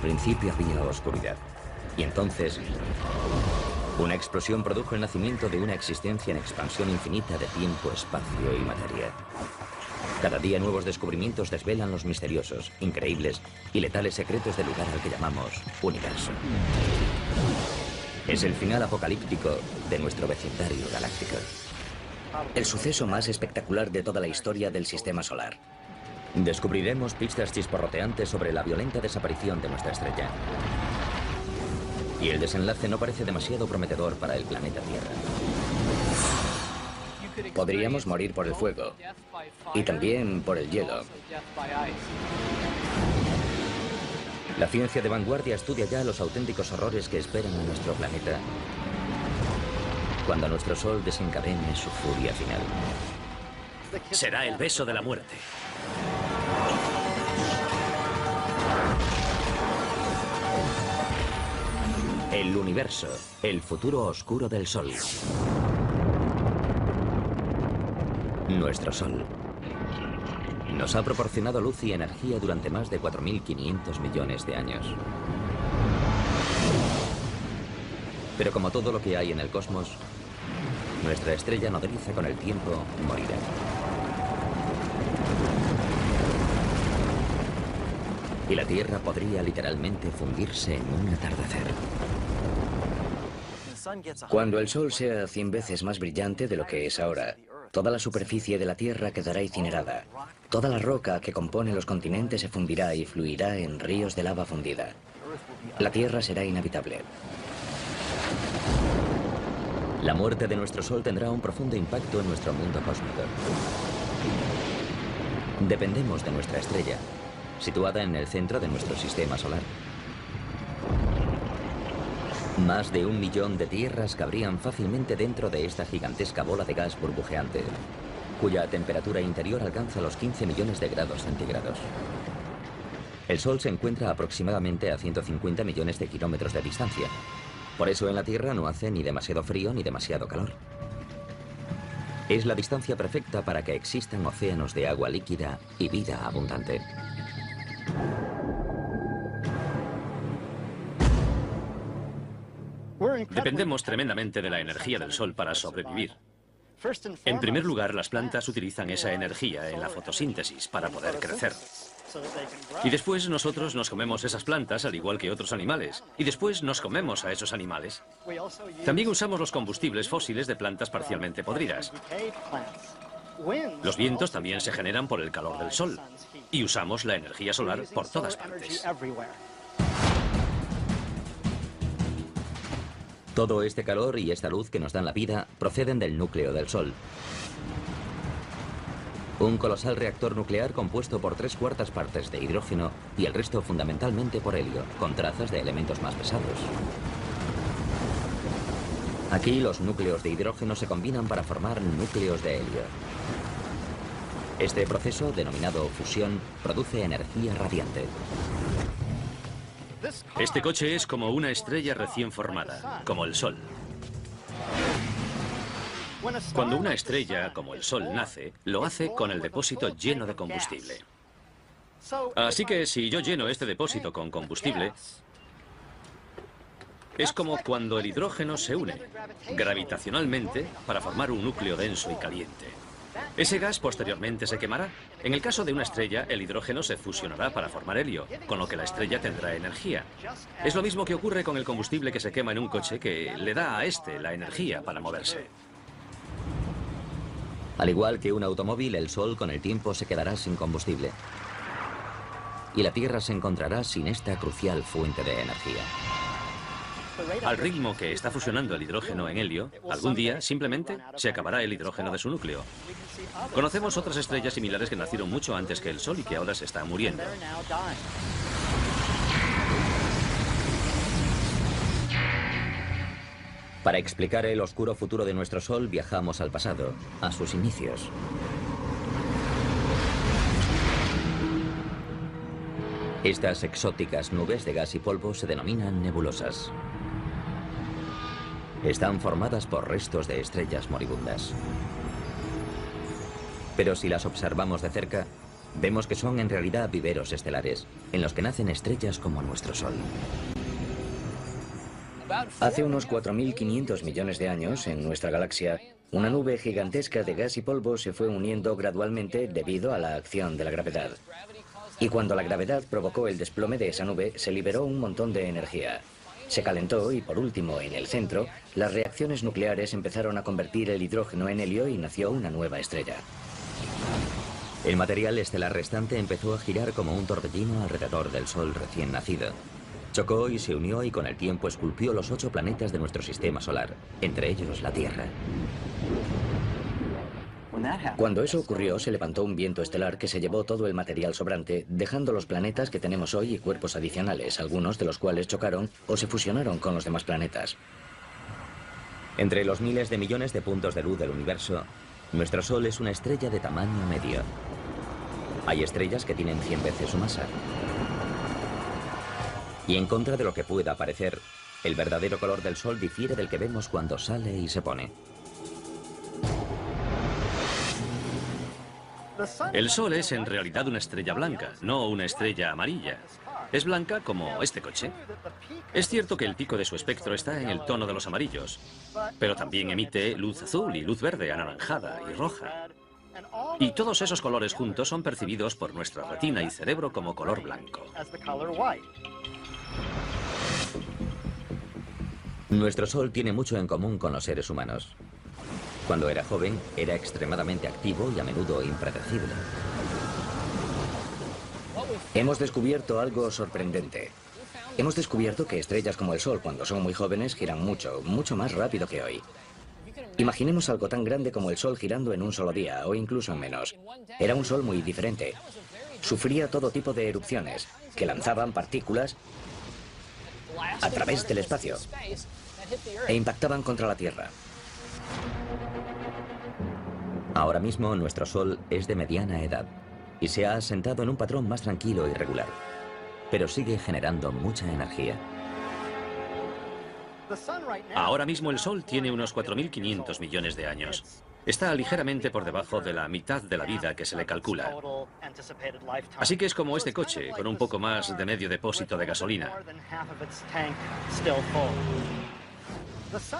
principio había oscuridad. Y entonces, una explosión produjo el nacimiento de una existencia en expansión infinita de tiempo, espacio y materia. Cada día nuevos descubrimientos desvelan los misteriosos, increíbles y letales secretos del lugar al que llamamos universo. Es el final apocalíptico de nuestro vecindario galáctico. El suceso más espectacular de toda la historia del sistema solar. Descubriremos pistas chisporroteantes sobre la violenta desaparición de nuestra estrella. Y el desenlace no parece demasiado prometedor para el planeta Tierra. Podríamos morir por el fuego y también por el hielo. La ciencia de vanguardia estudia ya los auténticos horrores que esperan a nuestro planeta cuando nuestro Sol desencadene su furia final. Será el beso de la muerte. El universo, el futuro oscuro del Sol. Nuestro Sol nos ha proporcionado luz y energía durante más de 4.500 millones de años. Pero como todo lo que hay en el cosmos, nuestra estrella nodriza con el tiempo morirá. Y la Tierra podría literalmente fundirse en un atardecer. Cuando el Sol sea 100 veces más brillante de lo que es ahora, toda la superficie de la Tierra quedará incinerada. Toda la roca que compone los continentes se fundirá y fluirá en ríos de lava fundida. La Tierra será inhabitable. La muerte de nuestro Sol tendrá un profundo impacto en nuestro mundo cósmico. Dependemos de nuestra estrella, situada en el centro de nuestro sistema solar. Más de 1 millón de tierras cabrían fácilmente dentro de esta gigantesca bola de gas burbujeante, cuya temperatura interior alcanza los 15 millones de grados centígrados. El Sol se encuentra aproximadamente a 150 millones de kilómetros de distancia. Por eso en la Tierra no hace ni demasiado frío ni demasiado calor. Es la distancia perfecta para que existan océanos de agua líquida y vida abundante. Dependemos tremendamente de la energía del Sol para sobrevivir. En primer lugar, las plantas utilizan esa energía en la fotosíntesis para poder crecer. Y después nosotros nos comemos esas plantas al igual que otros animales. Y después nos comemos a esos animales. También usamos los combustibles fósiles de plantas parcialmente podridas. Los vientos también se generan por el calor del Sol. Y usamos la energía solar por todas partes. Todo este calor y esta luz que nos dan la vida proceden del núcleo del Sol. Un colosal reactor nuclear compuesto por 3/4 partes de hidrógeno y el resto fundamentalmente por helio, con trazas de elementos más pesados. Aquí los núcleos de hidrógeno se combinan para formar núcleos de helio. Este proceso, denominado fusión, produce energía radiante. Este coche es como una estrella recién formada, como el Sol. Cuando una estrella, como el Sol, nace, lo hace con el depósito lleno de combustible. Así que si yo lleno este depósito con combustible, es como cuando el hidrógeno se une gravitacionalmente para formar un núcleo denso y caliente. Ese gas posteriormente se quemará. En el caso de una estrella, el hidrógeno se fusionará para formar helio, con lo que la estrella tendrá energía. Es lo mismo que ocurre con el combustible que se quema en un coche, que le da a este la energía para moverse. Al igual que un automóvil, el Sol con el tiempo se quedará sin combustible. Y la Tierra se encontrará sin esta crucial fuente de energía. Al ritmo que está fusionando el hidrógeno en helio, algún día simplemente se acabará el hidrógeno de su núcleo. Conocemos otras estrellas similares que nacieron mucho antes que el Sol y que ahora se están muriendo. Para explicar el oscuro futuro de nuestro Sol, viajamos al pasado, a sus inicios. Estas exóticas nubes de gas y polvo se denominan nebulosas. Están formadas por restos de estrellas moribundas. Pero si las observamos de cerca, vemos que son en realidad viveros estelares, en los que nacen estrellas como nuestro Sol. Hace unos 4.500 millones de años, en nuestra galaxia, una nube gigantesca de gas y polvo se fue uniendo gradualmente debido a la acción de la gravedad. Y cuando la gravedad provocó el desplome de esa nube, se liberó un montón de energía. Se calentó y, por último, en el centro, las reacciones nucleares empezaron a convertir el hidrógeno en helio y nació una nueva estrella. El material estelar restante empezó a girar como un torbellino alrededor del Sol recién nacido. Chocó y se unió y con el tiempo esculpió los 8 planetas de nuestro sistema solar, entre ellos la Tierra. Cuando eso ocurrió, se levantó un viento estelar que se llevó todo el material sobrante, dejando los planetas que tenemos hoy y cuerpos adicionales, algunos de los cuales chocaron o se fusionaron con los demás planetas. Entre los miles de millones de puntos de luz del universo, nuestro Sol es una estrella de tamaño medio. Hay estrellas que tienen 100 veces su masa. Y en contra de lo que pueda parecer, el verdadero color del Sol difiere del que vemos cuando sale y se pone. El Sol es en realidad una estrella blanca, no una estrella amarilla. Es blanca como este coche. Es cierto que el pico de su espectro está en el tono de los amarillos, pero también emite luz azul y luz verde, anaranjada y roja. Y todos esos colores juntos son percibidos por nuestra retina y cerebro como color blanco. Nuestro Sol tiene mucho en común con los seres humanos. Cuando era joven, era extremadamente activo y a menudo impredecible. Hemos descubierto algo sorprendente. Hemos descubierto que estrellas como el Sol, cuando son muy jóvenes, giran mucho, mucho más rápido que hoy. Imaginemos algo tan grande como el Sol girando en un solo día, o incluso en menos. Era un Sol muy diferente. Sufría todo tipo de erupciones, que lanzaban partículas a través del espacio e impactaban contra la Tierra. Ahora mismo nuestro Sol es de mediana edad y se ha asentado en un patrón más tranquilo y regular, pero sigue generando mucha energía. Ahora mismo el Sol tiene unos 4.500 millones de años. Está ligeramente por debajo de la mitad de la vida que se le calcula. Así que es como este coche, con un poco más de medio depósito de gasolina.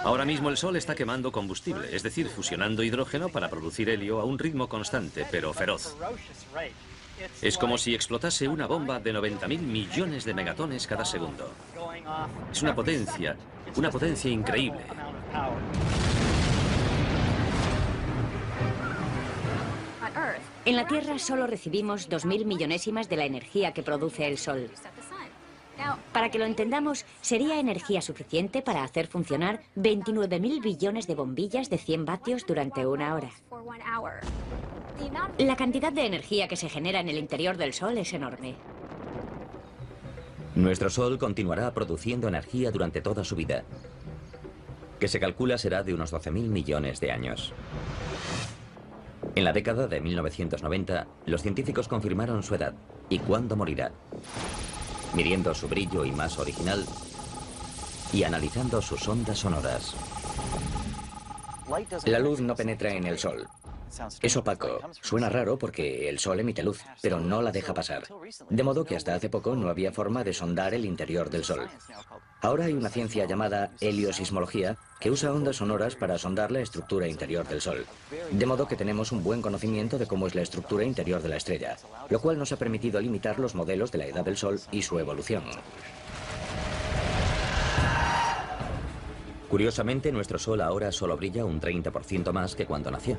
Ahora mismo el Sol está quemando combustible, es decir, fusionando hidrógeno para producir helio a un ritmo constante, pero feroz. Es como si explotase una bomba de 90.000 millones de megatones cada segundo. Es una potencia increíble. En la Tierra solo recibimos 2.000 millonésimas de la energía que produce el Sol. Para que lo entendamos, sería energía suficiente para hacer funcionar 29.000 billones de bombillas de 100 vatios durante una hora. La cantidad de energía que se genera en el interior del Sol es enorme. Nuestro Sol continuará produciendo energía durante toda su vida, que se calcula será de unos 12.000 millones de años. En la década de 1990, los científicos confirmaron su edad y cuándo morirá, midiendo su brillo y masa original y analizando sus ondas sonoras. La luz no penetra en el Sol. Es opaco. Suena raro porque el Sol emite luz, pero no la deja pasar. De modo que hasta hace poco no había forma de sondar el interior del Sol. Ahora hay una ciencia llamada heliosismología que usa ondas sonoras para sondar la estructura interior del Sol. De modo que tenemos un buen conocimiento de cómo es la estructura interior de la estrella, lo cual nos ha permitido limitar los modelos de la edad del Sol y su evolución. Curiosamente, nuestro Sol ahora solo brilla un 30% más que cuando nació.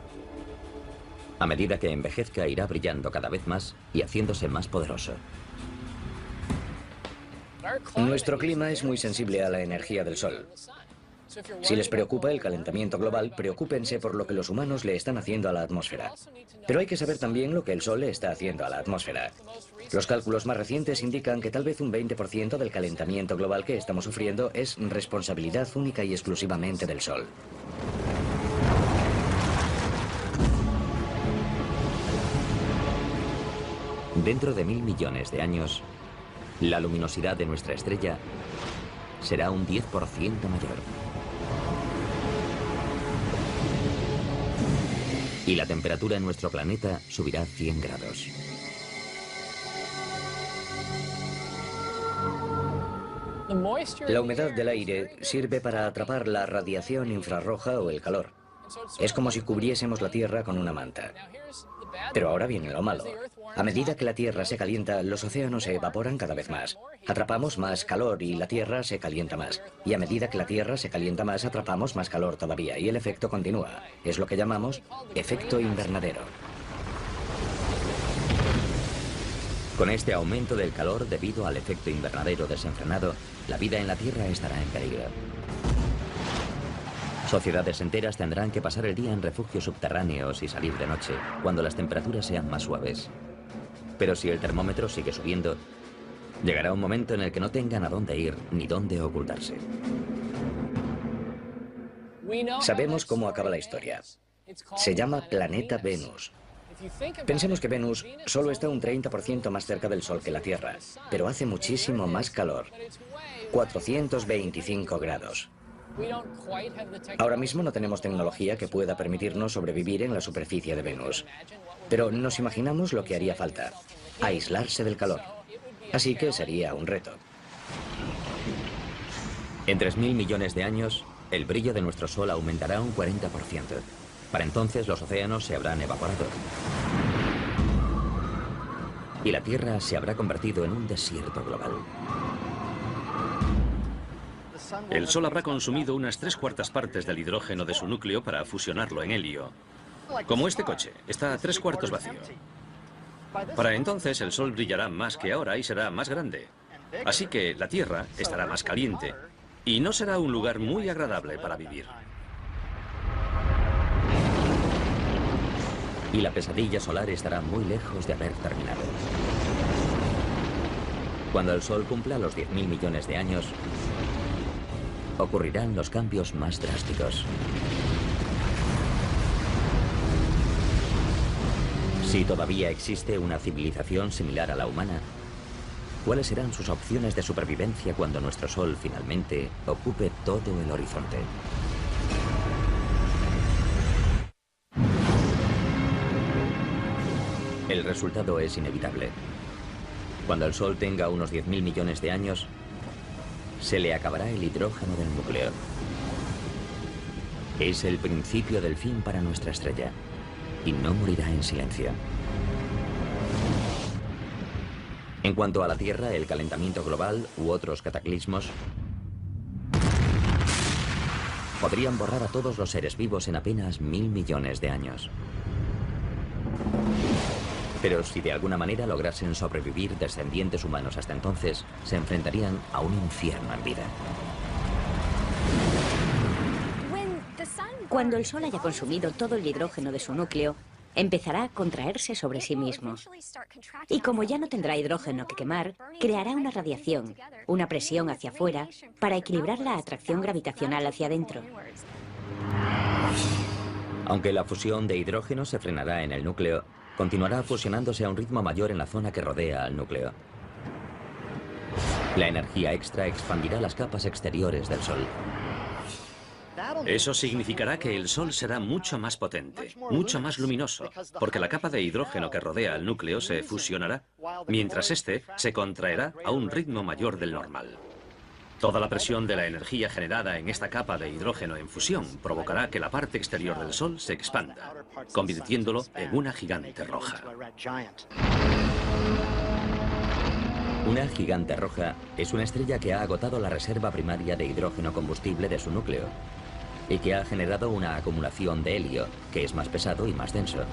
A medida que envejezca, irá brillando cada vez más y haciéndose más poderoso. Nuestro clima es muy sensible a la energía del Sol. Si les preocupa el calentamiento global, preocúpense por lo que los humanos le están haciendo a la atmósfera. Pero hay que saber también lo que el Sol le está haciendo a la atmósfera. Los cálculos más recientes indican que tal vez un 20% del calentamiento global que estamos sufriendo es responsabilidad única y exclusivamente del Sol. Dentro de 1.000 millones de años, la luminosidad de nuestra estrella será un 10% mayor. Y la temperatura en nuestro planeta subirá 100 grados. La humedad del aire sirve para atrapar la radiación infrarroja o el calor. Es como si cubriésemos la Tierra con una manta. Pero ahora viene lo malo. A medida que la Tierra se calienta, los océanos se evaporan cada vez más. Atrapamos más calor y la Tierra se calienta más. Y a medida que la Tierra se calienta más, atrapamos más calor todavía. Y el efecto continúa. Es lo que llamamos efecto invernadero. Con este aumento del calor debido al efecto invernadero desenfrenado, la vida en la Tierra estará en peligro. Sociedades enteras tendrán que pasar el día en refugios subterráneos y salir de noche, cuando las temperaturas sean más suaves. Pero si el termómetro sigue subiendo, llegará un momento en el que no tengan a dónde ir ni dónde ocultarse. Sabemos cómo acaba la historia. Se llama Planeta Venus. Pensemos que Venus solo está un 30% más cerca del Sol que la Tierra, pero hace muchísimo más calor. 425 grados. Ahora mismo no tenemos tecnología que pueda permitirnos sobrevivir en la superficie de Venus. Pero nos imaginamos lo que haría falta: aislarse del calor. Así que sería un reto. En 3.000 millones de años, el brillo de nuestro Sol aumentará un 40%. Para entonces los océanos se habrán evaporado. Y la Tierra se habrá convertido en un desierto global. El Sol habrá consumido unas 3/4 partes del hidrógeno de su núcleo para fusionarlo en helio. Como este coche, está a 3/4 vacío. Para entonces el Sol brillará más que ahora y será más grande. Así que la Tierra estará más caliente y no será un lugar muy agradable para vivir. Y la pesadilla solar estará muy lejos de haber terminado. Cuando el Sol cumpla los 10.000 millones de años, ocurrirán los cambios más drásticos. Si todavía existe una civilización similar a la humana, ¿cuáles serán sus opciones de supervivencia cuando nuestro Sol finalmente ocupe todo el horizonte? El resultado es inevitable. Cuando el Sol tenga unos 10.000 millones de años, se le acabará el hidrógeno del núcleo. Es el principio del fin para nuestra estrella, y no morirá en silencio. En cuanto a la Tierra, el calentamiento global u otros cataclismos podrían borrar a todos los seres vivos en apenas 1.000 millones de años. Pero si de alguna manera lograsen sobrevivir descendientes humanos hasta entonces, se enfrentarían a un infierno en vida. Cuando el Sol haya consumido todo el hidrógeno de su núcleo, empezará a contraerse sobre sí mismo. Y como ya no tendrá hidrógeno que quemar, creará una radiación, una presión hacia afuera, para equilibrar la atracción gravitacional hacia adentro. Aunque la fusión de hidrógeno se frenará en el núcleo, continuará fusionándose a un ritmo mayor en la zona que rodea al núcleo. La energía extra expandirá las capas exteriores del Sol. Eso significará que el Sol será mucho más potente, mucho más luminoso, porque la capa de hidrógeno que rodea al núcleo se fusionará, mientras este se contraerá a un ritmo mayor del normal. Toda la presión de la energía generada en esta capa de hidrógeno en fusión provocará que la parte exterior del Sol se expanda, convirtiéndolo en una gigante roja. Una gigante roja es una estrella que ha agotado la reserva primaria de hidrógeno combustible de su núcleo y que ha generado una acumulación de helio, que es más pesado y más denso.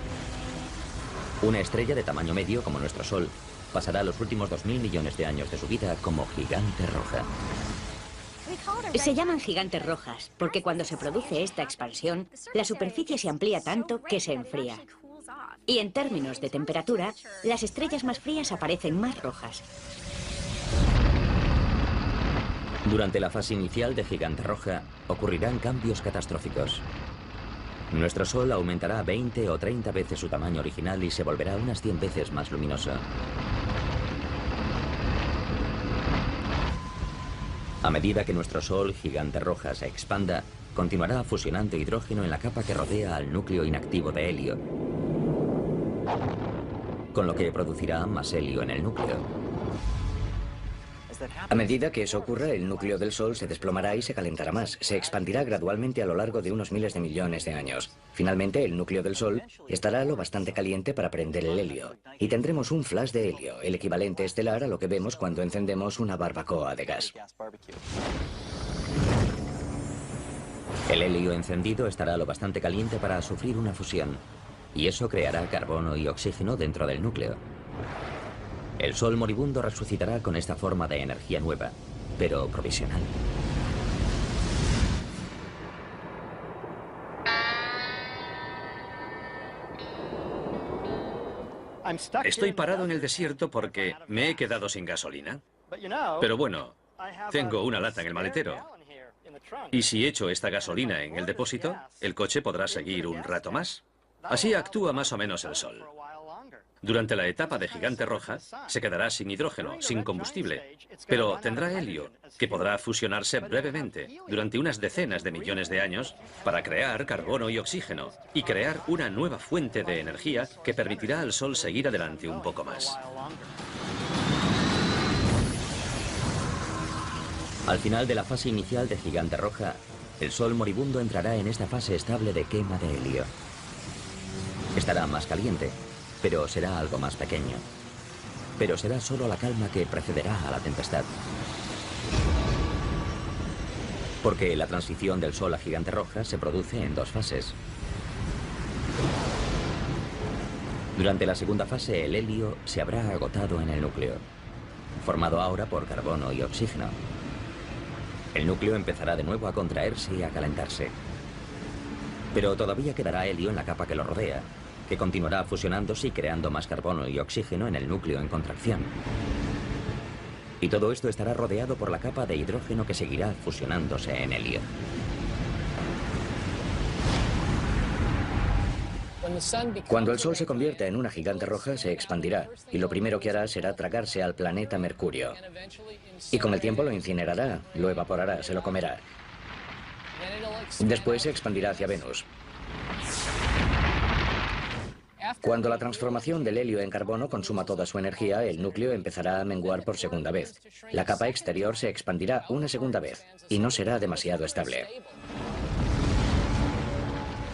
Una estrella de tamaño medio, como nuestro Sol, pasará los últimos 2.000 millones de años de su vida como gigante roja. Se llaman gigantes rojas porque cuando se produce esta expansión, la superficie se amplía tanto que se enfría. Y en términos de temperatura, las estrellas más frías aparecen más rojas. Durante la fase inicial de gigante roja, ocurrirán cambios catastróficos. Nuestro Sol aumentará 20 o 30 veces su tamaño original y se volverá unas 100 veces más luminoso. A medida que nuestro Sol gigante roja se expanda, continuará fusionando hidrógeno en la capa que rodea al núcleo inactivo de helio, con lo que producirá más helio en el núcleo. A medida que eso ocurra, el núcleo del Sol se desplomará y se calentará más. Se expandirá gradualmente a lo largo de unos miles de millones de años. Finalmente, el núcleo del Sol estará lo bastante caliente para prender el helio. Y tendremos un flash de helio, el equivalente estelar a lo que vemos cuando encendemos una barbacoa de gas. El helio encendido estará lo bastante caliente para sufrir una fusión, y eso creará carbono y oxígeno dentro del núcleo. El Sol moribundo resucitará con esta forma de energía nueva, pero provisional. Estoy parado en el desierto porque me he quedado sin gasolina. Pero bueno, tengo una lata en el maletero. Y si echo esta gasolina en el depósito, el coche podrá seguir un rato más. Así actúa más o menos el Sol. Durante la etapa de gigante roja, se quedará sin hidrógeno, sin combustible, pero tendrá helio, que podrá fusionarse brevemente, durante unas decenas de millones de años, para crear carbono y oxígeno, y crear una nueva fuente de energía que permitirá al Sol seguir adelante un poco más. Al final de la fase inicial de gigante roja, el Sol moribundo entrará en esta fase estable de quema de helio. Estará más caliente, pero será algo más pequeño. Pero será solo la calma que precederá a la tempestad. Porque la transición del Sol a gigante roja se produce en dos fases. Durante la segunda fase, el helio se habrá agotado en el núcleo, formado ahora por carbono y oxígeno. El núcleo empezará de nuevo a contraerse y a calentarse. Pero todavía quedará helio en la capa que lo rodea, que continuará fusionándose y creando más carbono y oxígeno en el núcleo en contracción. Y todo esto estará rodeado por la capa de hidrógeno que seguirá fusionándose en helio. Cuando el Sol se convierta en una gigante roja, se expandirá, y lo primero que hará será tragarse al planeta Mercurio. Y con el tiempo lo incinerará, lo evaporará, se lo comerá. Después se expandirá hacia Venus. Cuando la transformación del helio en carbono consuma toda su energía, el núcleo empezará a menguar por segunda vez. La capa exterior se expandirá una segunda vez, y no será demasiado estable.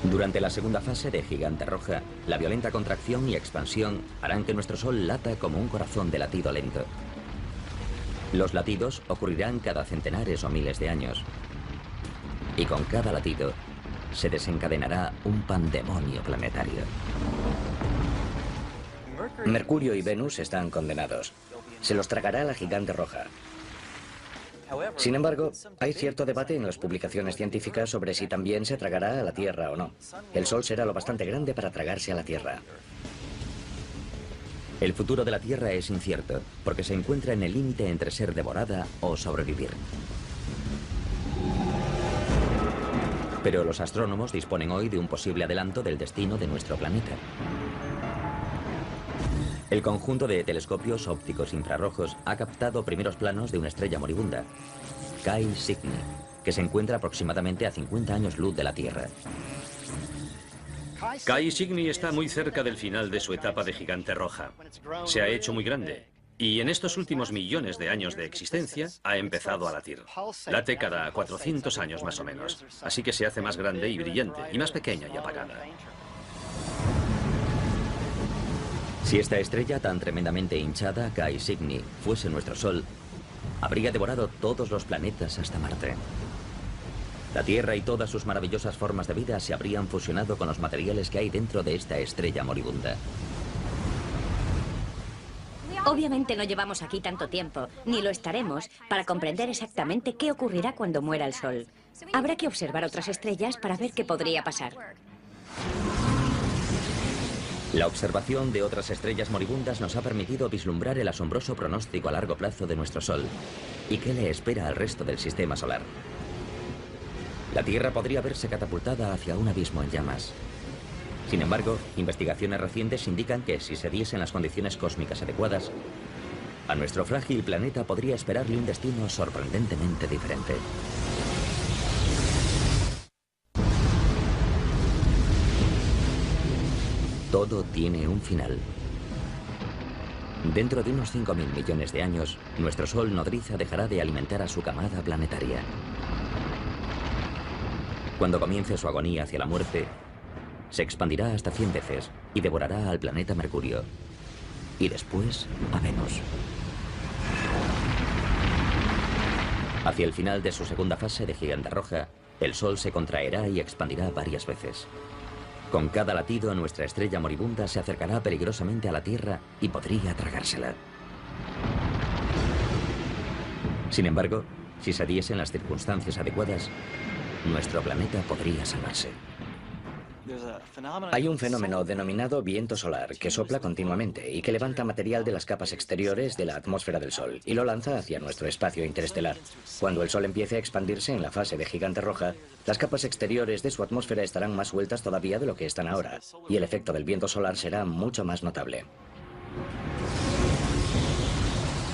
Durante la segunda fase de gigante roja, la violenta contracción y expansión harán que nuestro Sol lata como un corazón de latido lento. Los latidos ocurrirán cada centenares o miles de años. Y con cada latido se desencadenará un pandemonio planetario. Mercurio y Venus están condenados. Se los tragará la gigante roja. Sin embargo, hay cierto debate en las publicaciones científicas sobre si también se tragará a la Tierra o no. El Sol será lo bastante grande para tragarse a la Tierra. El futuro de la Tierra es incierto, porque se encuentra en el límite entre ser devorada o sobrevivir. Pero los astrónomos disponen hoy de un posible adelanto del destino de nuestro planeta. El conjunto de telescopios ópticos infrarrojos ha captado primeros planos de una estrella moribunda, Chi Cygni, que se encuentra aproximadamente a 50 años luz de la Tierra. Chi Cygni está muy cerca del final de su etapa de gigante roja. Se ha hecho muy grande y en estos últimos millones de años de existencia ha empezado a latir. Late cada 400 años más o menos, así que se hace más grande y brillante, y más pequeña y apagada. Si esta estrella tan tremendamente hinchada, Chi Cygni, fuese nuestro Sol, habría devorado todos los planetas hasta Marte. La Tierra y todas sus maravillosas formas de vida se habrían fusionado con los materiales que hay dentro de esta estrella moribunda. Obviamente no llevamos aquí tanto tiempo, ni lo estaremos, para comprender exactamente qué ocurrirá cuando muera el Sol. Habrá que observar otras estrellas para ver qué podría pasar. La observación de otras estrellas moribundas nos ha permitido vislumbrar el asombroso pronóstico a largo plazo de nuestro Sol y qué le espera al resto del sistema solar. La Tierra podría verse catapultada hacia un abismo en llamas. Sin embargo, investigaciones recientes indican que si se diesen las condiciones cósmicas adecuadas, a nuestro frágil planeta podría esperarle un destino sorprendentemente diferente. Todo tiene un final. Dentro de unos 5.000 millones de años, nuestro Sol nodriza dejará de alimentar a su camada planetaria. Cuando comience su agonía hacia la muerte, se expandirá hasta 100 veces y devorará al planeta Mercurio. Y después a Venus. Hacia el final de su segunda fase de gigante roja, el Sol se contraerá y expandirá varias veces. Con cada latido, nuestra estrella moribunda se acercará peligrosamente a la Tierra y podría tragársela. Sin embargo, si se diesen las circunstancias adecuadas, nuestro planeta podría salvarse. Hay un fenómeno denominado viento solar que sopla continuamente y que levanta material de las capas exteriores de la atmósfera del Sol y lo lanza hacia nuestro espacio interestelar. Cuando el Sol empiece a expandirse en la fase de gigante roja, las capas exteriores de su atmósfera estarán más sueltas todavía de lo que están ahora, y el efecto del viento solar será mucho más notable.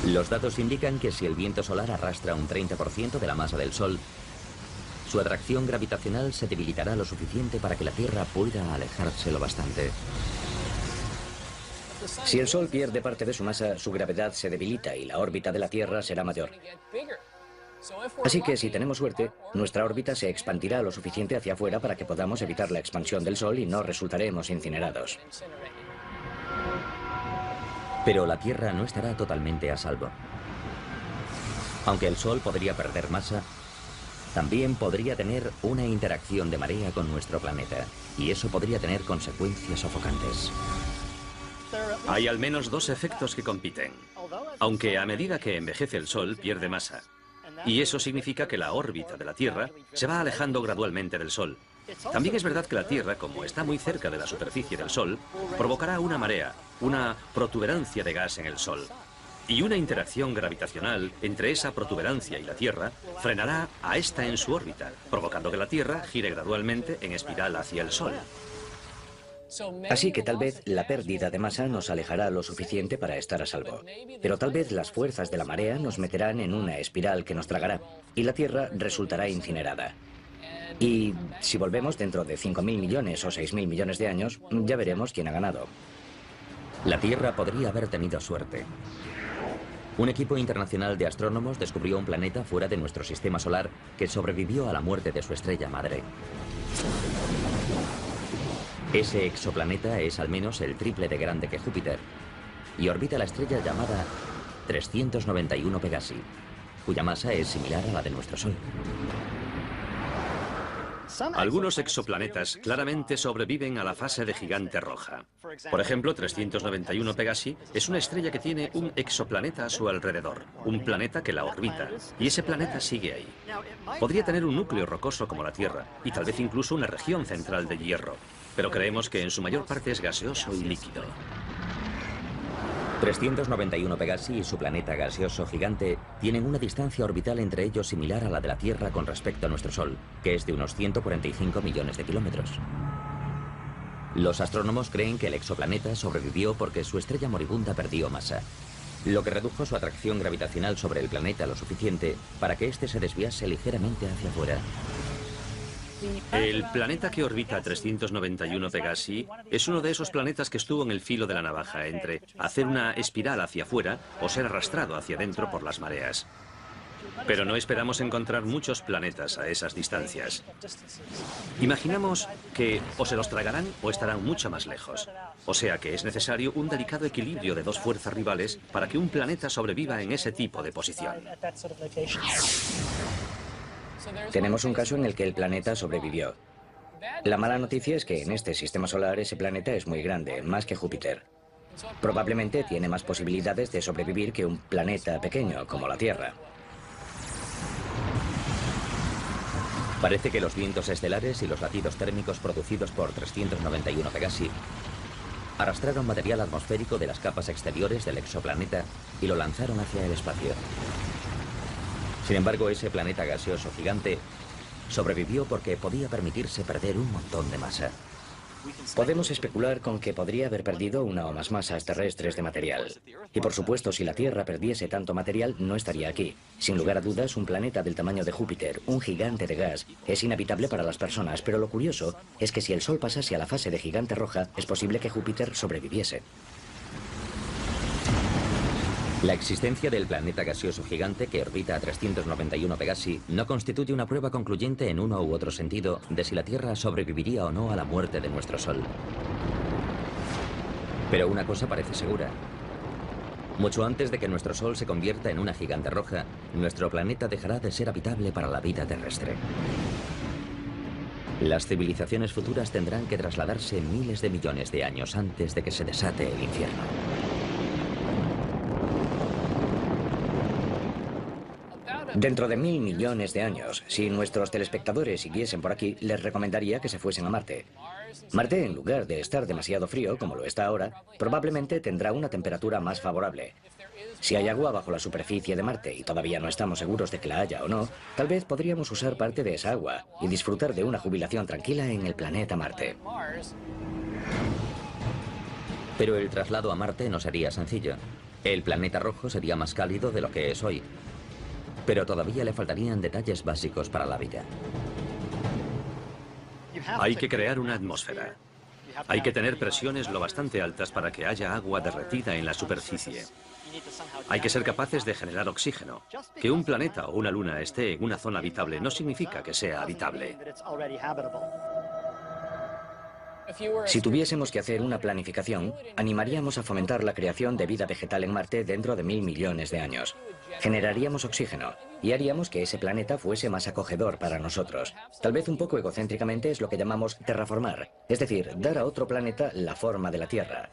Los datos indican que si el viento solar arrastra un 30% de la masa del Sol, su atracción gravitacional se debilitará lo suficiente para que la Tierra pueda alejarse lo bastante. Si el Sol pierde parte de su masa, su gravedad se debilita y la órbita de la Tierra será mayor. Así que si tenemos suerte, nuestra órbita se expandirá lo suficiente hacia afuera para que podamos evitar la expansión del Sol y no resultaremos incinerados. Pero la Tierra no estará totalmente a salvo. Aunque el Sol podría perder masa, también podría tener una interacción de marea con nuestro planeta, y eso podría tener consecuencias sofocantes. Hay al menos dos efectos que compiten. Aunque a medida que envejece el Sol, pierde masa. Y eso significa que la órbita de la Tierra se va alejando gradualmente del Sol. También es verdad que la Tierra, como está muy cerca de la superficie del Sol, provocará una marea, una protuberancia de gas en el Sol. Y una interacción gravitacional entre esa protuberancia y la Tierra frenará a esta en su órbita, provocando que la Tierra gire gradualmente en espiral hacia el Sol. Así que tal vez la pérdida de masa nos alejará lo suficiente para estar a salvo. Pero tal vez las fuerzas de la marea nos meterán en una espiral que nos tragará y la Tierra resultará incinerada. Y si volvemos dentro de 5.000 millones o 6.000 millones de años, ya veremos quién ha ganado. La Tierra podría haber tenido suerte. Un equipo internacional de astrónomos descubrió un planeta fuera de nuestro sistema solar que sobrevivió a la muerte de su estrella madre. Ese exoplaneta es al menos el triple de grande que Júpiter y orbita la estrella llamada 391 Pegasi, cuya masa es similar a la de nuestro Sol. Algunos exoplanetas claramente sobreviven a la fase de gigante roja. Por ejemplo, 391 Pegasi es una estrella que tiene un exoplaneta a su alrededor, un planeta que la orbita, y ese planeta sigue ahí. Podría tener un núcleo rocoso como la Tierra, y tal vez incluso una región central de hierro, pero creemos que en su mayor parte es gaseoso y líquido. 391 Pegasi y su planeta gaseoso gigante tienen una distancia orbital entre ellos similar a la de la Tierra con respecto a nuestro Sol, que es de unos 145 millones de kilómetros. Los astrónomos creen que el exoplaneta sobrevivió porque su estrella moribunda perdió masa, lo que redujo su atracción gravitacional sobre el planeta lo suficiente para que éste se desviase ligeramente hacia afuera. El planeta que orbita 391 Pegasi es uno de esos planetas que estuvo en el filo de la navaja entre hacer una espiral hacia afuera o ser arrastrado hacia adentro por las mareas. Pero no esperamos encontrar muchos planetas a esas distancias. Imaginamos que o se los tragarán o estarán mucho más lejos. O sea que es necesario un delicado equilibrio de dos fuerzas rivales para que un planeta sobreviva en ese tipo de posición. Tenemos un caso en el que el planeta sobrevivió. La mala noticia es que en este sistema solar ese planeta es muy grande, más que Júpiter. Probablemente tiene más posibilidades de sobrevivir que un planeta pequeño como la Tierra. Parece que los vientos estelares y los latidos térmicos producidos por 391 Pegasi arrastraron material atmosférico de las capas exteriores del exoplaneta y lo lanzaron hacia el espacio. Sin embargo, ese planeta gaseoso gigante sobrevivió porque podía permitirse perder un montón de masa. Podemos especular con que podría haber perdido una o más masas terrestres de material. Y por supuesto, si la Tierra perdiese tanto material, no estaría aquí. Sin lugar a dudas, un planeta del tamaño de Júpiter, un gigante de gas, es inhabitable para las personas, pero lo curioso es que si el Sol pasase a la fase de gigante roja, es posible que Júpiter sobreviviese. La existencia del planeta gaseoso gigante que orbita a 391 Pegasi no constituye una prueba concluyente en uno u otro sentido de si la Tierra sobreviviría o no a la muerte de nuestro Sol. Pero una cosa parece segura. Mucho antes de que nuestro Sol se convierta en una gigante roja, nuestro planeta dejará de ser habitable para la vida terrestre. Las civilizaciones futuras tendrán que trasladarse miles de millones de años antes de que se desate el infierno. Dentro de 1000 millones de años, si nuestros telespectadores siguiesen por aquí, les recomendaría que se fuesen a Marte. Marte, en lugar de estar demasiado frío, como lo está ahora, probablemente tendrá una temperatura más favorable. Si hay agua bajo la superficie de Marte y todavía no estamos seguros de que la haya o no, tal vez podríamos usar parte de esa agua y disfrutar de una jubilación tranquila en el planeta Marte. Pero el traslado a Marte no sería sencillo. El planeta rojo sería más cálido de lo que es hoy. Pero todavía le faltarían detalles básicos para la vida. Hay que crear una atmósfera. Hay que tener presiones lo bastante altas para que haya agua derretida en la superficie. Hay que ser capaces de generar oxígeno. Que un planeta o una luna esté en una zona habitable no significa que sea habitable. Si tuviésemos que hacer una planificación, animaríamos a fomentar la creación de vida vegetal en Marte dentro de 1000 millones de años. Generaríamos oxígeno y haríamos que ese planeta fuese más acogedor para nosotros. Tal vez un poco egocéntricamente es lo que llamamos terraformar, es decir, dar a otro planeta la forma de la Tierra.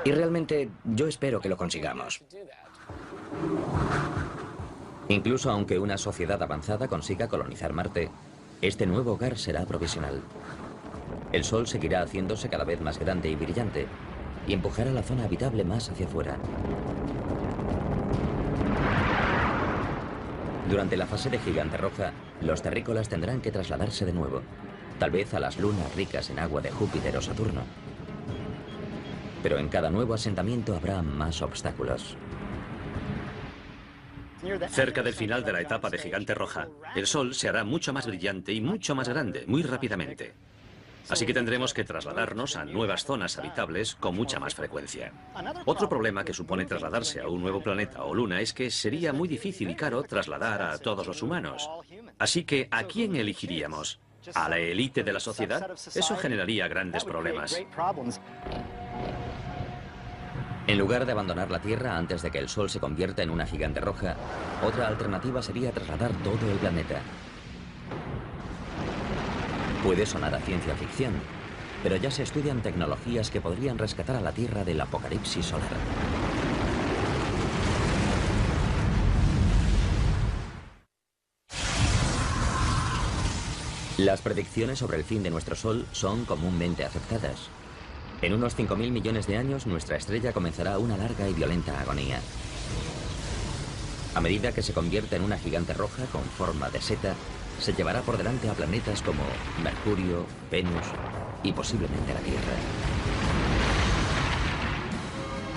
Y realmente yo espero que lo consigamos. Incluso aunque una sociedad avanzada consiga colonizar Marte, este nuevo hogar será provisional. El Sol seguirá haciéndose cada vez más grande y brillante y empujará la zona habitable más hacia afuera. Durante la fase de gigante roja, los terrícolas tendrán que trasladarse de nuevo, tal vez a las lunas ricas en agua de Júpiter o Saturno. Pero en cada nuevo asentamiento habrá más obstáculos. Cerca del final de la etapa de gigante roja, el Sol se hará mucho más brillante y mucho más grande, muy rápidamente. Así que tendremos que trasladarnos a nuevas zonas habitables con mucha más frecuencia. Otro problema que supone trasladarse a un nuevo planeta o luna es que sería muy difícil y caro trasladar a todos los humanos. Así que, ¿a quién elegiríamos? ¿A la élite de la sociedad? Eso generaría grandes problemas. En lugar de abandonar la Tierra antes de que el Sol se convierta en una gigante roja, otra alternativa sería trasladar todo el planeta. Puede sonar a ciencia ficción, pero ya se estudian tecnologías que podrían rescatar a la Tierra del apocalipsis solar. Las predicciones sobre el fin de nuestro Sol son comúnmente aceptadas. En unos 5.000 millones de años, nuestra estrella comenzará una larga y violenta agonía. A medida que se convierta en una gigante roja con forma de seta, se llevará por delante a planetas como Mercurio, Venus y posiblemente la Tierra.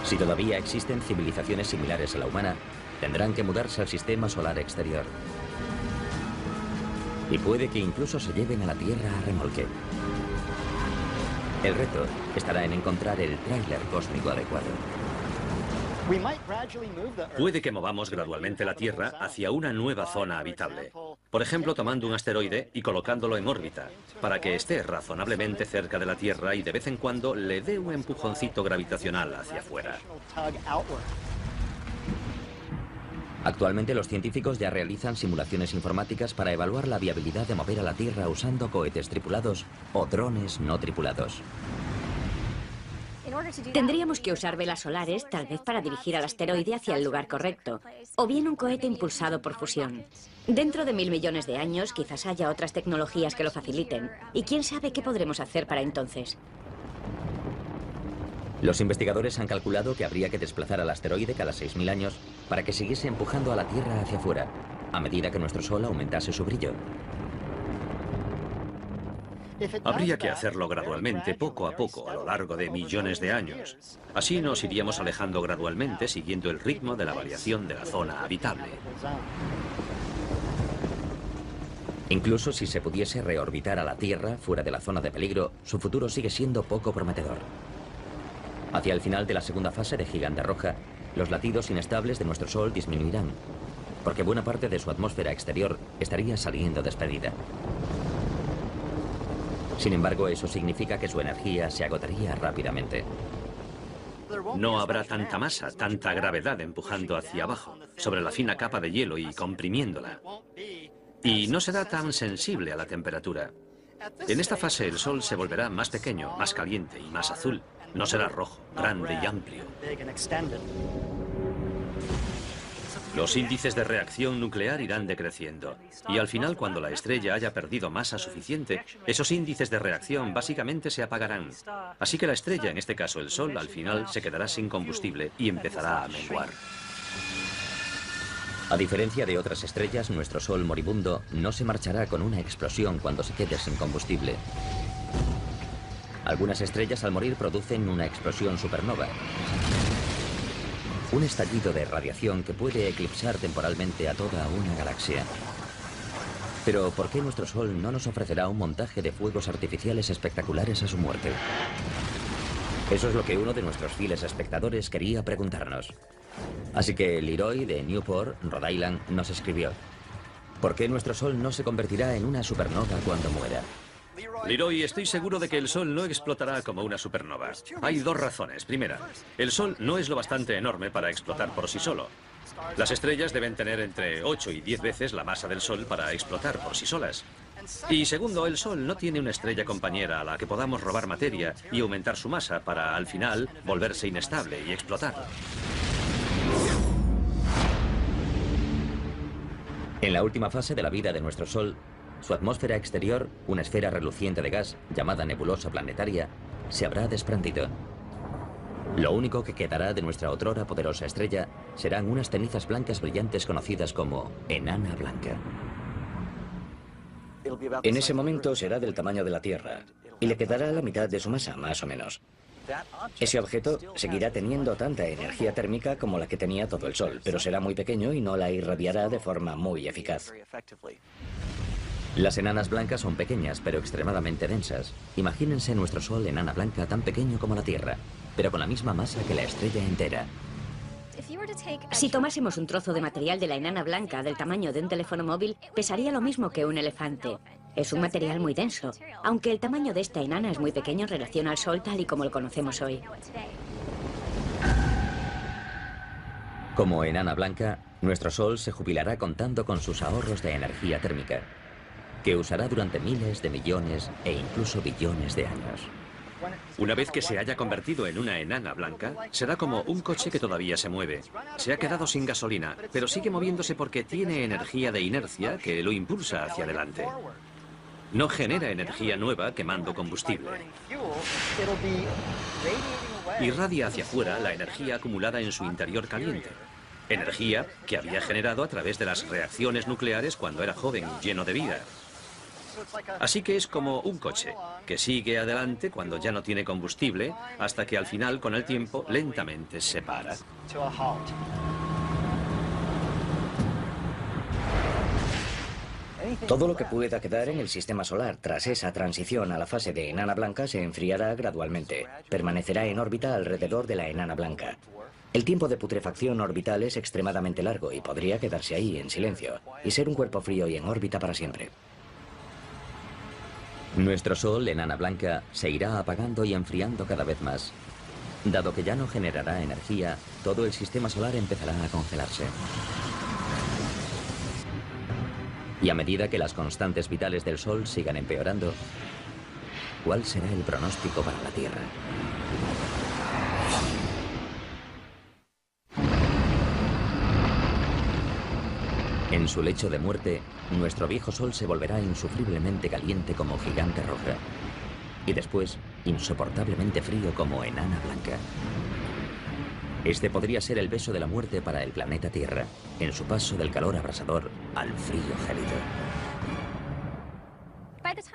Si todavía existen civilizaciones similares a la humana, tendrán que mudarse al sistema solar exterior. Y puede que incluso se lleven a la Tierra a remolque. El reto estará en encontrar el tráiler cósmico adecuado. Puede que movamos gradualmente la Tierra hacia una nueva zona habitable. Por ejemplo, tomando un asteroide y colocándolo en órbita, para que esté razonablemente cerca de la Tierra y de vez en cuando le dé un empujoncito gravitacional hacia afuera. Actualmente los científicos ya realizan simulaciones informáticas para evaluar la viabilidad de mover a la Tierra usando cohetes tripulados o drones no tripulados. Tendríamos que usar velas solares, tal vez para dirigir al asteroide hacia el lugar correcto, o bien un cohete impulsado por fusión. Dentro de 1000 millones de años, quizás haya otras tecnologías que lo faciliten, y quién sabe qué podremos hacer para entonces. Los investigadores han calculado que habría que desplazar al asteroide cada 6000 años para que siguiese empujando a la Tierra hacia afuera, a medida que nuestro Sol aumentase su brillo. Habría que hacerlo gradualmente, poco a poco, a lo largo de millones de años. Así nos iríamos alejando gradualmente, siguiendo el ritmo de la variación de la zona habitable. Incluso si se pudiese reorbitar a la Tierra fuera de la zona de peligro, su futuro sigue siendo poco prometedor. Hacia el final de la segunda fase de Gigante Roja, los latidos inestables de nuestro Sol disminuirán, porque buena parte de su atmósfera exterior estaría saliendo despedida. Sin embargo, eso significa que su energía se agotaría rápidamente. No habrá tanta masa, tanta gravedad empujando hacia abajo, sobre la fina capa de hielo y comprimiéndola. Y no será tan sensible a la temperatura. En esta fase el Sol se volverá más pequeño, más caliente y más azul. No será rojo, grande y amplio. Los índices de reacción nuclear irán decreciendo. Y al final, cuando la estrella haya perdido masa suficiente, esos índices de reacción básicamente se apagarán. Así que la estrella, en este caso el Sol, al final se quedará sin combustible y empezará a menguar. A diferencia de otras estrellas, nuestro Sol moribundo no se marchará con una explosión cuando se quede sin combustible. Algunas estrellas al morir producen una explosión supernova. Un estallido de radiación que puede eclipsar temporalmente a toda una galaxia. Pero ¿por qué nuestro Sol no nos ofrecerá un montaje de fuegos artificiales espectaculares a su muerte? Eso es lo que uno de nuestros fieles espectadores quería preguntarnos. Así que Leroy de Newport, Rhode Island, nos escribió: ¿por qué nuestro Sol no se convertirá en una supernova cuando muera? Leroy, estoy seguro de que el Sol no explotará como una supernova. Hay dos razones. Primera, el Sol no es lo bastante enorme para explotar por sí solo. Las estrellas deben tener entre 8 y 10 veces la masa del Sol para explotar por sí solas. Y segundo, el Sol no tiene una estrella compañera a la que podamos robar materia y aumentar su masa para, al final, volverse inestable y explotar. En la última fase de la vida de nuestro Sol, su atmósfera exterior, una esfera reluciente de gas llamada nebulosa planetaria, se habrá desprendido. Lo único que quedará de nuestra otrora poderosa estrella serán unas cenizas blancas brillantes conocidas como enana blanca. En ese momento será del tamaño de la Tierra y le quedará la mitad de su masa, más o menos. Ese objeto seguirá teniendo tanta energía térmica como la que tenía todo el Sol, pero será muy pequeño y no la irradiará de forma muy eficaz. Las enanas blancas son pequeñas, pero extremadamente densas. Imagínense nuestro Sol enana blanca tan pequeño como la Tierra, pero con la misma masa que la estrella entera. Si tomásemos un trozo de material de la enana blanca del tamaño de un teléfono móvil, pesaría lo mismo que un elefante. Es un material muy denso, aunque el tamaño de esta enana es muy pequeño en relación al Sol tal y como lo conocemos hoy. Como enana blanca, nuestro Sol se jubilará contando con sus ahorros de energía térmica, que usará durante miles de millones e incluso billones de años. Una vez que se haya convertido en una enana blanca, será como un coche que todavía se mueve. Se ha quedado sin gasolina, pero sigue moviéndose porque tiene energía de inercia que lo impulsa hacia adelante. No genera energía nueva quemando combustible. Irradia hacia afuera la energía acumulada en su interior caliente. Energía que había generado a través de las reacciones nucleares cuando era joven y lleno de vida. Así que es como un coche, que sigue adelante cuando ya no tiene combustible, hasta que al final, con el tiempo, lentamente se para. Todo lo que pueda quedar en el sistema solar tras esa transición a la fase de enana blanca se enfriará gradualmente. Permanecerá en órbita alrededor de la enana blanca. El tiempo de putrefacción orbital es extremadamente largo y podría quedarse ahí en silencio y ser un cuerpo frío y en órbita para siempre. Nuestro Sol, enana blanca, se irá apagando y enfriando cada vez más. Dado que ya no generará energía, todo el sistema solar empezará a congelarse. Y a medida que las constantes vitales del Sol sigan empeorando, ¿cuál será el pronóstico para la Tierra? En su lecho de muerte, nuestro viejo Sol se volverá insufriblemente caliente como gigante roja y después insoportablemente frío como enana blanca. Este podría ser el beso de la muerte para el planeta Tierra, en su paso del calor abrasador al frío gélido.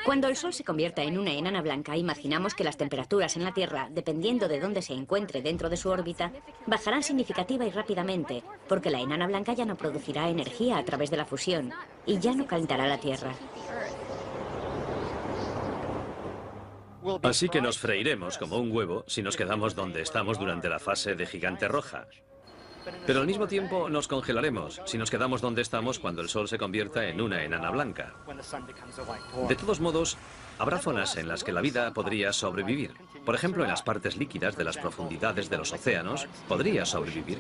Cuando el Sol se convierta en una enana blanca, imaginamos que las temperaturas en la Tierra, dependiendo de dónde se encuentre dentro de su órbita, bajarán significativa y rápidamente, porque la enana blanca ya no producirá energía a través de la fusión y ya no calentará la Tierra. Así que nos freiremos como un huevo si nos quedamos donde estamos durante la fase de gigante roja. Pero al mismo tiempo nos congelaremos si nos quedamos donde estamos cuando el Sol se convierta en una enana blanca. De todos modos, habrá zonas en las que la vida podría sobrevivir. Por ejemplo, en las partes líquidas de las profundidades de los océanos, podría sobrevivir.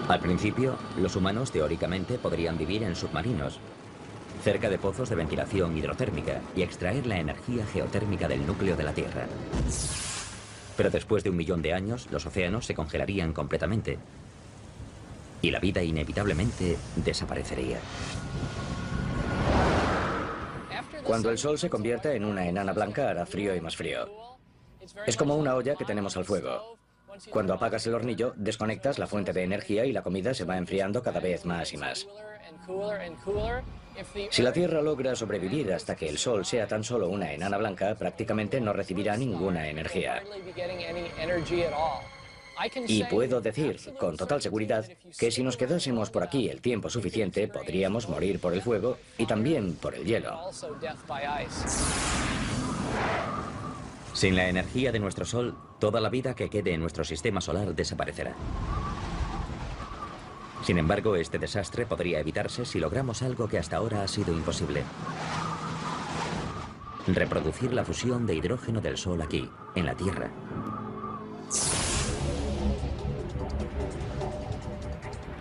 Al principio, los humanos teóricamente podrían vivir en submarinos, cerca de pozos de ventilación hidrotérmica y extraer la energía geotérmica del núcleo de la Tierra. Pero después de 1 millón de años, los océanos se congelarían completamente y la vida inevitablemente desaparecería. Cuando el Sol se convierta en una enana blanca, hará frío y más frío. Es como una olla que tenemos al fuego. Cuando apagas el hornillo, desconectas la fuente de energía y la comida se va enfriando cada vez más y más. Si la Tierra logra sobrevivir hasta que el Sol sea tan solo una enana blanca, prácticamente no recibirá ninguna energía. Y puedo decir, con total seguridad, que si nos quedásemos por aquí el tiempo suficiente, podríamos morir por el fuego y también por el hielo. Sin la energía de nuestro Sol, toda la vida que quede en nuestro sistema solar desaparecerá. Sin embargo, este desastre podría evitarse si logramos algo que hasta ahora ha sido imposible. Reproducir la fusión de hidrógeno del Sol aquí, en la Tierra.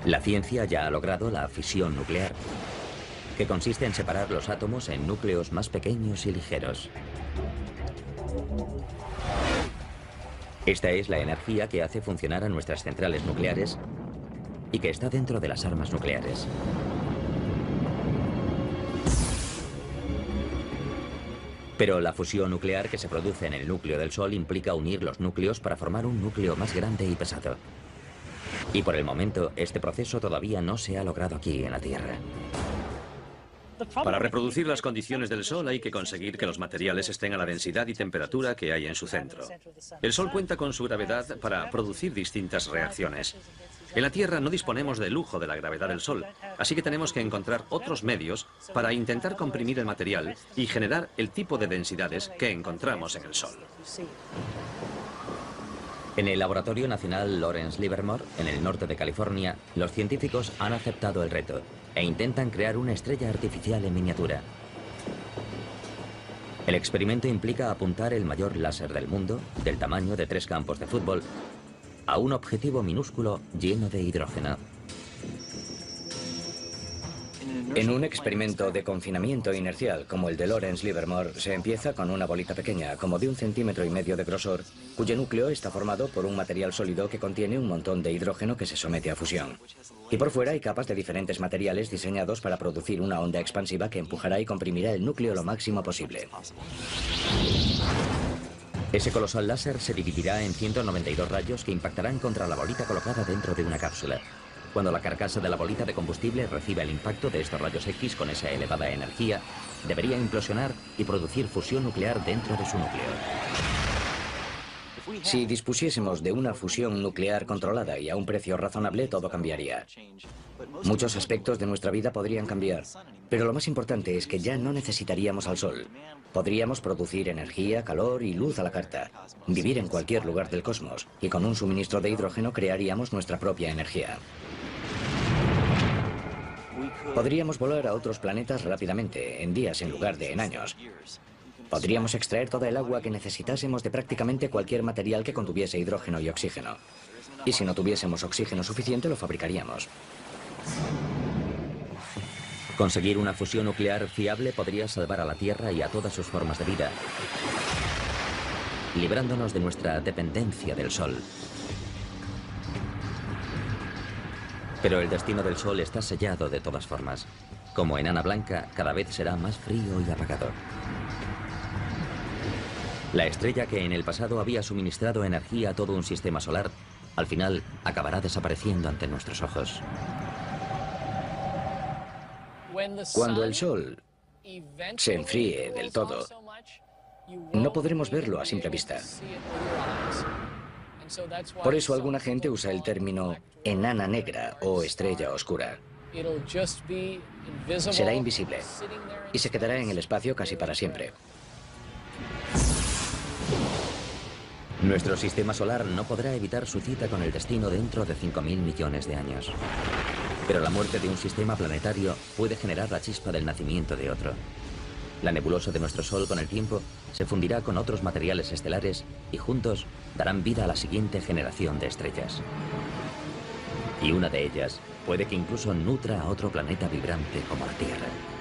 La ciencia ya ha logrado la fisión nuclear, que consiste en separar los átomos en núcleos más pequeños y ligeros. Esta es la energía que hace funcionar a nuestras centrales nucleares y que está dentro de las armas nucleares. Pero la fusión nuclear que se produce en el núcleo del Sol implica unir los núcleos para formar un núcleo más grande y pesado. Y por el momento, este proceso todavía no se ha logrado aquí en la Tierra. Para reproducir las condiciones del Sol hay que conseguir que los materiales estén a la densidad y temperatura que hay en su centro. El Sol cuenta con su gravedad para producir distintas reacciones. En la Tierra no disponemos del lujo de la gravedad del Sol, así que tenemos que encontrar otros medios para intentar comprimir el material y generar el tipo de densidades que encontramos en el Sol. En el Laboratorio Nacional Lawrence Livermore, en el norte de California, los científicos han aceptado el reto e intentan crear una estrella artificial en miniatura. El experimento implica apuntar el mayor láser del mundo, del tamaño de 3 campos de fútbol, a un objetivo minúsculo lleno de hidrógeno. En un experimento de confinamiento inercial como el de Lawrence Livermore, se empieza con una bolita pequeña, como de 1,5 centímetros de grosor, cuyo núcleo está formado por un material sólido que contiene un montón de hidrógeno que se somete a fusión. Y por fuera hay capas de diferentes materiales diseñados para producir una onda expansiva que empujará y comprimirá el núcleo lo máximo posible. Ese colosal láser se dividirá en 192 rayos que impactarán contra la bolita colocada dentro de una cápsula. Cuando la carcasa de la bolita de combustible reciba el impacto de estos rayos X con esa elevada energía, debería implosionar y producir fusión nuclear dentro de su núcleo. Si dispusiésemos de una fusión nuclear controlada y a un precio razonable, todo cambiaría. Muchos aspectos de nuestra vida podrían cambiar, pero lo más importante es que ya no necesitaríamos al Sol. Podríamos producir energía, calor y luz a la carta, vivir en cualquier lugar del cosmos, y con un suministro de hidrógeno crearíamos nuestra propia energía. Podríamos volar a otros planetas rápidamente, en días en lugar de en años. Podríamos extraer toda el agua que necesitásemos de prácticamente cualquier material que contuviese hidrógeno y oxígeno. Y si no tuviésemos oxígeno suficiente, lo fabricaríamos. Conseguir una fusión nuclear fiable podría salvar a la Tierra y a todas sus formas de vida, librándonos de nuestra dependencia del Sol. Pero el destino del Sol está sellado de todas formas. Como enana blanca, cada vez será más frío y apagado. La estrella que en el pasado había suministrado energía a todo un sistema solar, al final acabará desapareciendo ante nuestros ojos. Cuando el Sol se enfríe del todo, no podremos verlo a simple vista. Por eso alguna gente usa el término enana negra o estrella oscura. Será invisible y se quedará en el espacio casi para siempre. Nuestro sistema solar no podrá evitar su cita con el destino dentro de 5.000 millones de años. Pero la muerte de un sistema planetario puede generar la chispa del nacimiento de otro. La nebulosa de nuestro Sol con el tiempo se fundirá con otros materiales estelares y juntos darán vida a la siguiente generación de estrellas. Y una de ellas puede que incluso nutra a otro planeta vibrante como la Tierra.